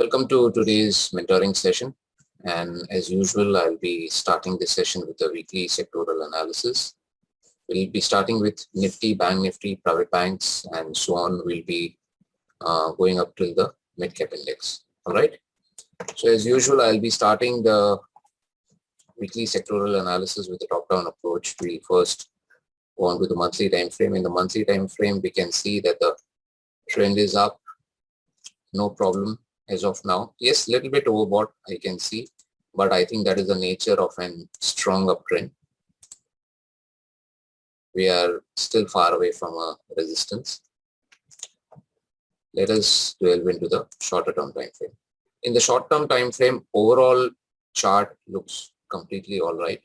Welcome to today's mentoring session, and as usual I'll be starting this session with a weekly sectoral analysis. We'll be starting with Nifty, Bank Nifty, private banks and so on. We'll be going up till the mid-cap index. Alright, so as usual I'll be starting the weekly sectoral analysis with a top-down approach. We'll first go on to the monthly time frame. In the monthly time frame we can see that the trend is up, no problem as of now. Yes, little bit overbought I can see, but I think that is the nature of a strong uptrend. We are still far away from a resistance. Let us delve into the shorter term time frame. In the short term time frame, overall chart looks completely all right.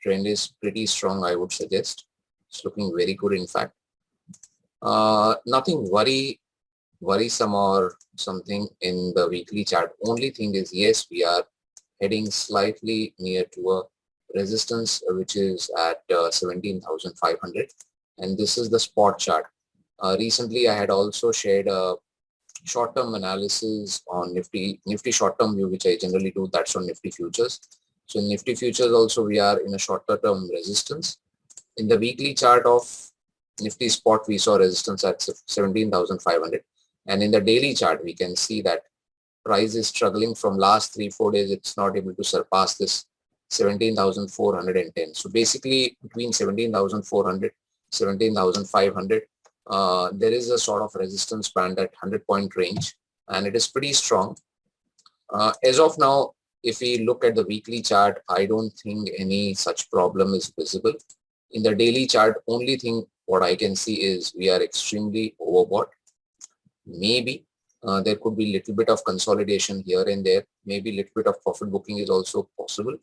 Trend is pretty strong, I would suggest. It's looking very good, in fact. Nothing worrisome or something in the weekly chart. Only thing is, yes, we are heading slightly near to a resistance which is at 17,500, and this is the spot chart. Recently I had also shared a short-term analysis on Nifty short-term view, which I generally do. That's on Nifty futures. So in Nifty futures also we are in a shorter term resistance. In the weekly chart of Nifty spot we saw resistance at 17,500, and in the daily chart we can see that price is struggling from last 3-4 days. It's not able to surpass this 17,410. So basically between 17,400 17,500 there is a sort of resistance band at 100-point range, and it is pretty strong. As of now, if we look at the weekly chart, I don't think any such problem is visible. In the daily chart, only thing what I can see is we are extremely overbought. Maybe there could be little bit of consolidation here and there. Maybe little bit of profit booking is also possible.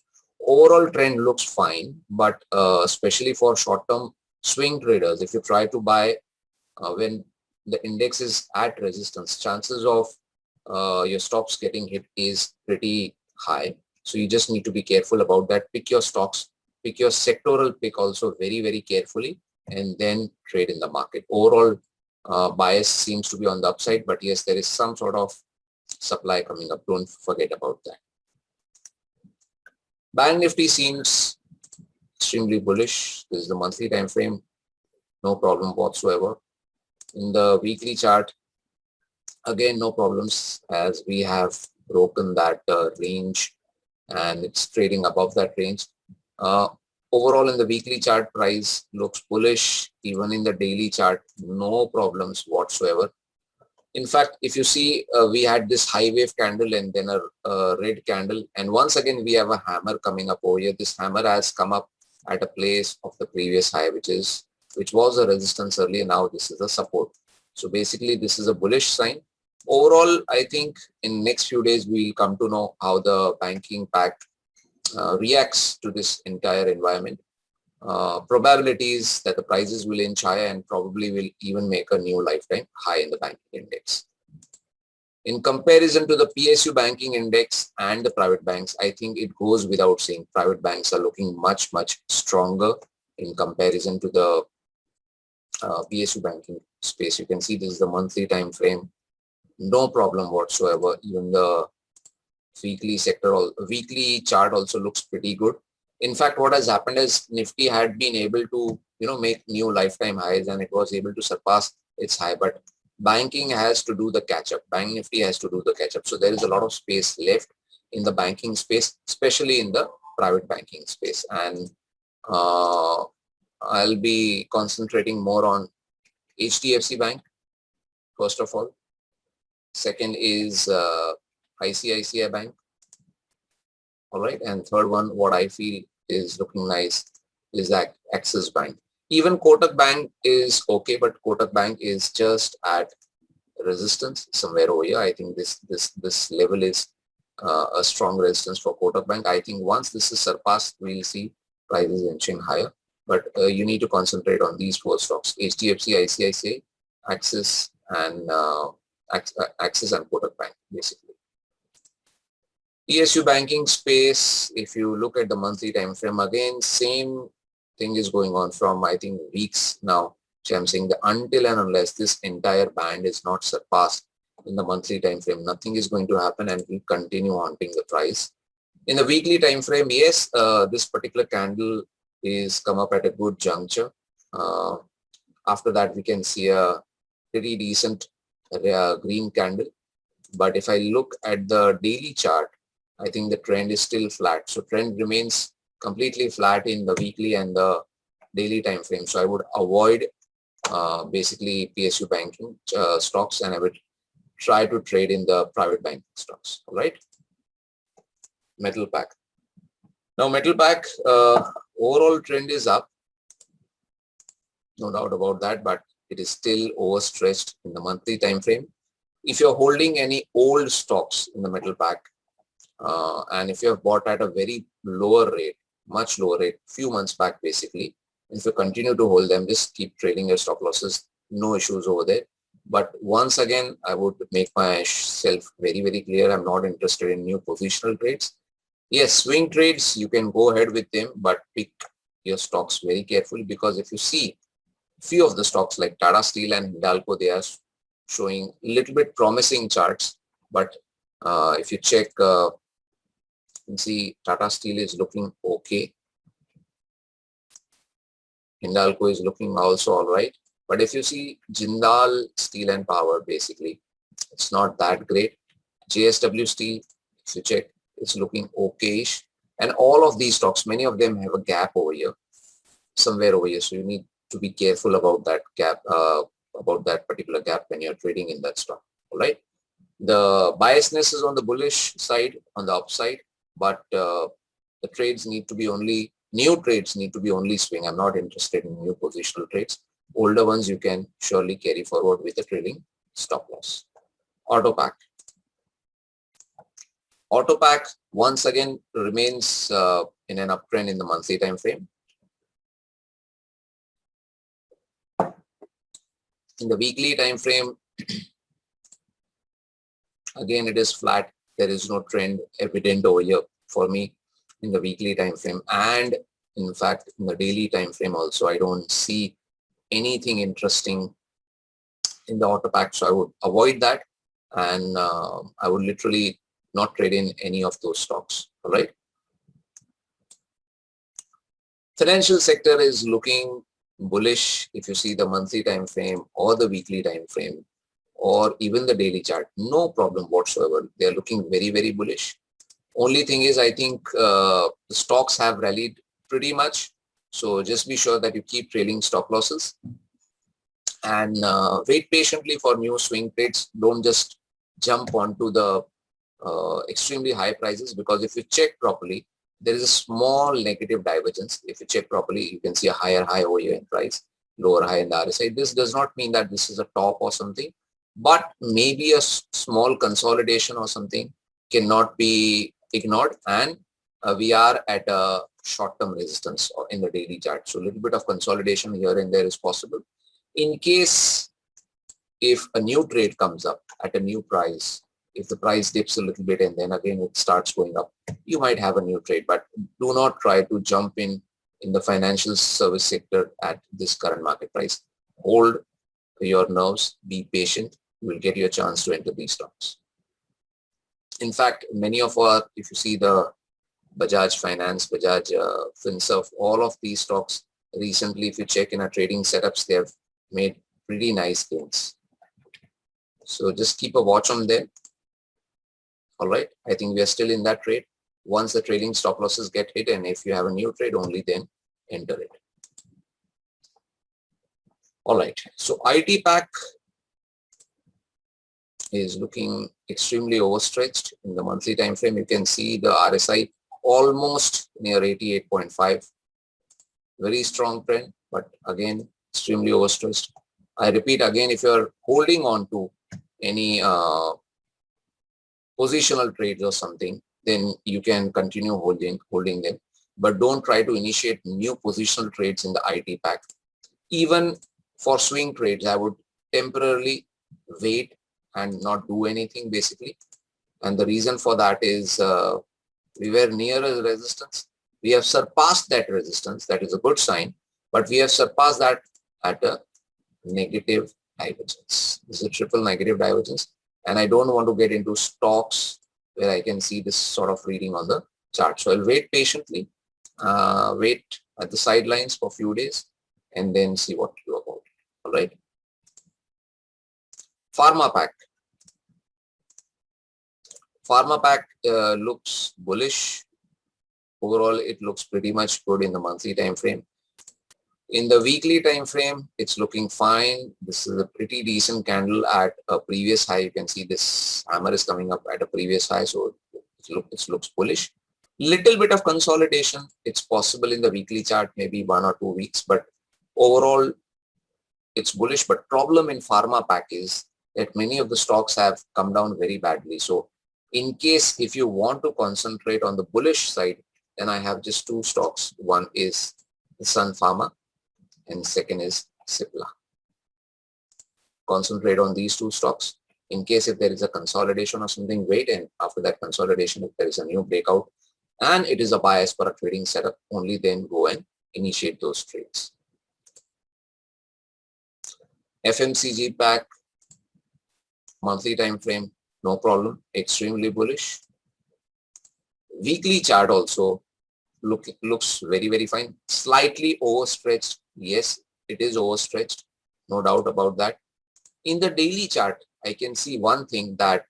Overall trend looks fine, but especially for short-term swing traders, if you try to buy when the index is at resistance, chances of your stops getting hit is pretty high. So you just need to be careful about that. Pick your stocks, pick your sectoral pick also very carefully, and then trade in the market. Overall bias seems to be on the upside, but yes, there is some sort of supply coming up. Don't forget about that. Bank Nifty seems extremely bullish. This is the monthly time frame, no problem whatsoever. In the weekly chart, again no problems, as we have broken that range and it's trading above that range. Overall in the weekly chart, price looks bullish. Even in the daily chart, no problems whatsoever. In fact, if you see, we had this high wave candle and then a red candle, and once again we have a hammer coming up over here. This hammer has come up at a place of the previous high, which was a resistance earlier. Now this is a support. So basically this is a bullish sign. Overall, I think in next few days we will come to know how the banking pact reacts to this entire environment. Probabilities that the prices will inch higher and probably will even make a new lifetime high in the banking index. In comparison to the PSU banking index and the private banks, I think it goes without saying private banks are looking much stronger in comparison to the PSU banking space. You can see this is the monthly time frame, no problem whatsoever. Even the weekly chart also looks pretty good. In fact, what has happened is Nifty had been able to make new lifetime highs, and it was able to surpass its high, but banking has to do the catch up. Bank Nifty has to do the catch up. So there is a lot of space left in the banking space, especially in the private banking space, and I'll be concentrating more on HDFC Bank first of all. Second is ICICI Bank. All right, and third one, what I feel is looking nice is that Axis Bank. Even Kotak Bank is okay, but Kotak Bank is just at resistance somewhere over here. I think this level is a strong resistance for Kotak Bank. I think once this is surpassed, we'll see prices inching higher. But you need to concentrate on these four stocks: HDFC, ICICI, Axis, and Kotak Bank, basically. PSU banking space, if you look at the monthly time frame, again same thing is going on from I think weeks now, which I'm saying that until and unless this entire band is not surpassed, in the monthly time frame. Nothing is going to happen and we continue haunting the price. In the weekly time frame, yes, this particular candle is come up at a good juncture. After that, we can see a pretty decent green candle. But if I look at the daily chart, I think the trend is still flat. So trend remains completely flat in the weekly and the daily time frame. So I would avoid basically PSU banking stocks, and I would try to trade in the private banking stocks. All right. Metal pack. Now metal pack overall trend is up. No doubt about that, but it is still overstretched in the monthly time frame. If you're holding any old stocks in the metal pack, and if you have bought at a very lower rate, much lower rate, few months back basically, if you continue to hold them, just keep trading your stop losses, no issues over there. But once again, I would make myself very, very clear. I'm not interested in new positional trades. Yes, swing trades, you can go ahead with them, but pick your stocks very carefully, because if you see few of the stocks like Tata Steel and Hindalco, they are showing a little bit promising charts. But if you check, you can see Tata Steel is looking okay. Hindalco is looking also all right. But if you see Jindal Steel and Power, basically, it's not that great. JSW Steel, if you check, it's looking okayish. And all of these stocks, many of them have a gap over here, somewhere over here. So you need to be careful about that gap, about that particular gap when you're trading in that stock. All right. The biasness is on the bullish side, on the upside, but the trades need to be only, new trades need to be only swing. I'm not interested in new positional trades. Older ones you can surely carry forward with a trailing stop loss. Auto pack. Auto pack once again remains in an uptrend in the monthly time frame. In the weekly time frame, again it is flat. There is no trend evident over here for me in the weekly time frame, and in fact in the daily time frame also I don't see anything interesting in the auto pack. So I would avoid that, and I would literally not trade in any of those stocks. All right. Financial sector is looking bullish if you see the monthly time frame or the weekly time frame or even the daily chart. No problem whatsoever. They are looking very, very bullish. Only thing is, I think the stocks have rallied pretty much. So just be sure that you keep trailing stop losses and wait patiently for new swing trades. Don't just jump onto the extremely high prices, because if you check properly, there is a small negative divergence. If you check properly, you can see a higher high over here in price, lower high in the RSI. This does not mean that this is a top or something, but maybe a small consolidation or something cannot be ignored, and we are at a short-term resistance in the daily chart. So a little bit of consolidation here and there is possible. In case if a new trade comes up at a new price, if the price dips a little bit and then again it starts going up, you might have a new trade, but do not try to jump in the financial service sector at this current market price. Hold your nerves, be patient, you will get your chance to enter these stocks. In fact, many of our, if you see the Bajaj Finance, Bajaj Finserv, all of these stocks recently, if you check in our trading setups, they have made pretty nice gains. So just keep a watch on them. All right, I think we are still in that trade. Once the trading stop losses get hit, and if you have a new trade, only then enter it. All right, so IT pack is looking extremely overstretched in the monthly time frame. You can see the RSI almost near 88.5. Very strong trend, but again extremely overstretched. I repeat again, if you're holding on to any positional trades or something, then you can continue holding them, but don't try to initiate new positional trades in the IT pack. Even for swing trades, I would temporarily wait and not do anything basically. And the reason for that is we were near a resistance. We have surpassed that resistance. That is a good sign, but we have surpassed that at a negative divergence. This is a triple negative divergence. and I don't want to get into stocks where I can see this sort of reading on the chart. So I'll wait patiently, wait at the sidelines for a few days, and then see what to do about it. All right. Pharma pack. Pharma pack looks bullish. Overall, it looks pretty much good in the monthly time frame. In the weekly time frame, it's looking fine. This is a pretty decent candle at a previous high. You can see this hammer is coming up at a previous high, so it looks bullish. Little bit of consolidation. It's possible in the weekly chart, maybe 1 or 2 weeks, but overall, it's bullish. But problem in pharma pack is that many of the stocks have come down very badly. So in case if you want to concentrate on the bullish side, then I have just 2 stocks. One is the Sun Pharma and second is Cipla. Concentrate on these 2 stocks. In case if there is a consolidation or something, wait, and after that consolidation, if there is a new breakout and it is a bias for a trading setup, only then go and initiate those trades. FMCG pack, monthly time frame, no problem, extremely bullish. Weekly chart also looks very, very fine. Slightly overstretched. Yes, it is overstretched. No doubt about that. In the daily chart, I can see one thing that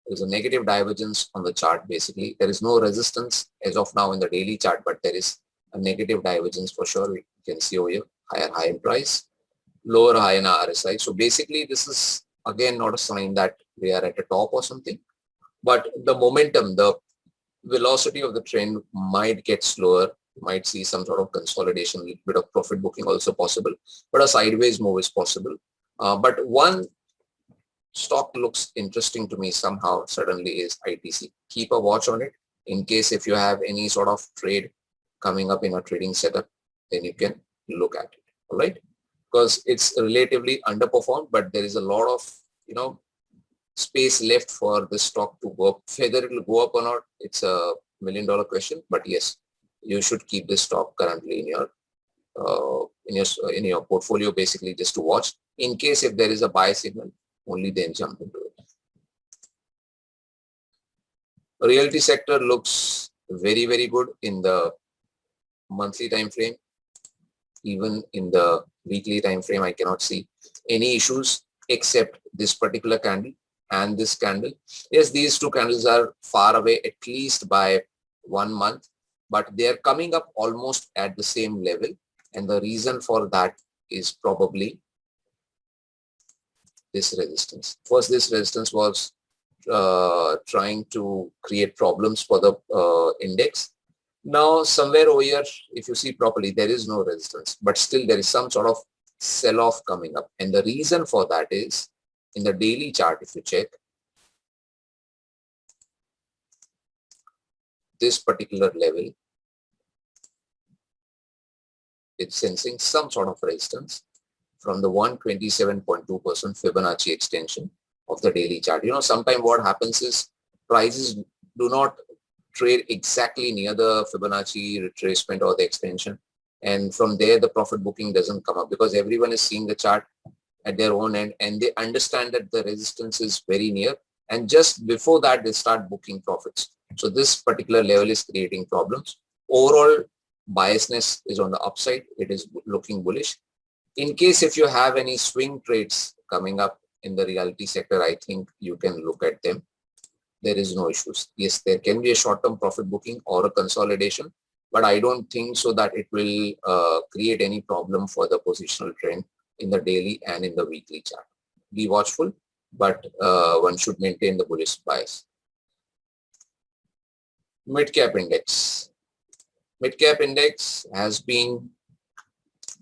there's a negative divergence on the chart. Basically, there is no resistance as of now in the daily chart, but there is a negative divergence for sure. You can see over here, higher high in price, lower high in RSI. So basically, this is again not a sign that we are at a top or something, but the momentum, the velocity of the trend might get slower. You might see some sort of consolidation, a little bit of profit booking also possible, but a sideways move is possible. But one stock looks interesting to me somehow suddenly is ITC. Keep a watch on it in case if you have any sort of trade coming up in a trading setup, then you can look at it. All right, because it's relatively underperformed, but there is a lot of space left for this stock to go up. Whether it will go up or not, it's a $1 million question, but yes, you should keep this stock currently in your portfolio, basically just to watch. In case if there is a buy signal, only then jump into it. Realty sector looks very, very good in the monthly time frame. Even in the weekly time frame, I cannot see any issues except this particular candle and this candle. Yes, these 2 candles are far away at least by 1 month, but they are coming up almost at the same level, and the reason for that is probably this resistance. First, this resistance was trying to create problems for the index. Now, somewhere over here, if you see properly, there is no resistance, but still there is some sort of sell-off coming up. And the reason for that is in the daily chart, if you check, this particular level, it's sensing some sort of resistance from the 127.2% Fibonacci extension of the daily chart. Sometimes what happens is prices do not trade exactly near the Fibonacci retracement or the extension, and from there the profit booking doesn't come up because everyone is seeing the chart at their own end and they understand that the resistance is very near, and just before that they start booking profits. So this particular level is creating problems. Overall biasness is on the upside. It is looking bullish. In case if you have any swing trades coming up in the realty sector, I think you can look at them. There is no issues. Yes, there can be a short-term profit booking or a consolidation, but I don't think so that it will create any problem for the positional trend in the daily and in the weekly chart. Be watchful, but one should maintain the bullish bias. Mid-cap index. Mid-cap index has been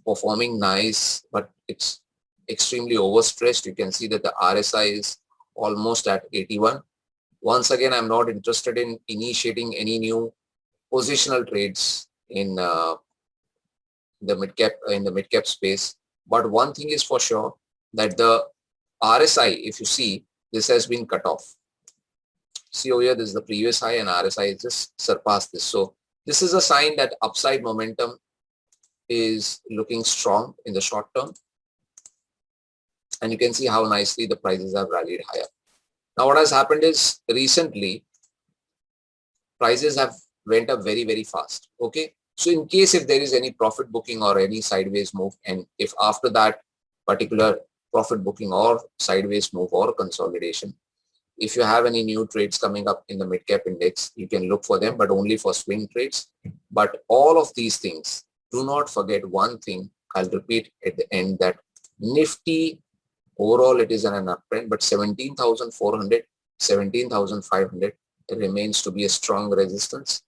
performing nice, but it's extremely overstretched. You can see that the RSI is almost at 81. Once again, I'm not interested in initiating any new positional trades in the mid-cap space. But one thing is for sure that the RSI, if you see, this has been cut off. See over here, this is the previous high and RSI just surpassed this. So this is a sign that upside momentum is looking strong in the short term, and you can see how nicely the prices have rallied higher. Now what has happened is recently prices have went up very, very fast. Okay, so in case if there is any profit booking or any sideways move, and if after that particular profit booking or sideways move or consolidation, if you have any new trades coming up in the mid cap index, you can look for them, but only for swing trades. But all of these things, do not forget one thing. I'll repeat at the end that Nifty overall it is an uptrend, but 17,400, 17,500 remains to be a strong resistance.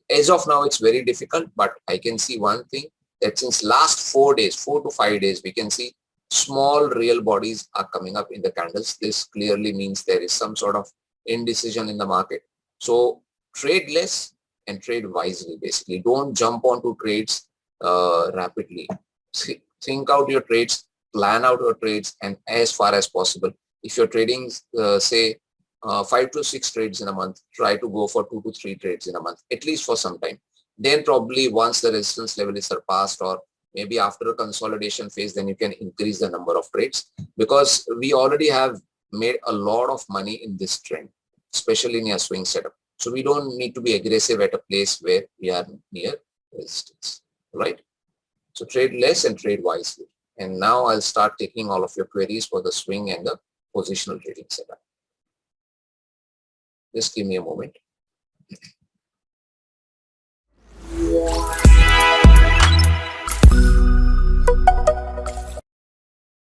As of now, it's very difficult, but I can see one thing, that since last 4 days, 4 to 5 days, we can see small real bodies are coming up in the candles. This clearly means there is some sort of indecision in the market. So trade less and trade wisely. Basically, don't jump onto trades rapidly. Think out your trades, plan out your trades, and as far as possible, if you're trading say 5 to 6 trades in a month, try to go for 2 to 3 trades in a month, at least for some time. Then probably once the resistance level is surpassed, or maybe after a consolidation phase, then you can increase the number of trades, because we already have made a lot of money in this trend, especially in a swing setup. So we don't need to be aggressive at a place where we are near resistance, right? So trade less and trade wisely. And now I'll start taking all of your queries for the swing and the positional trading setup. Just give me a moment.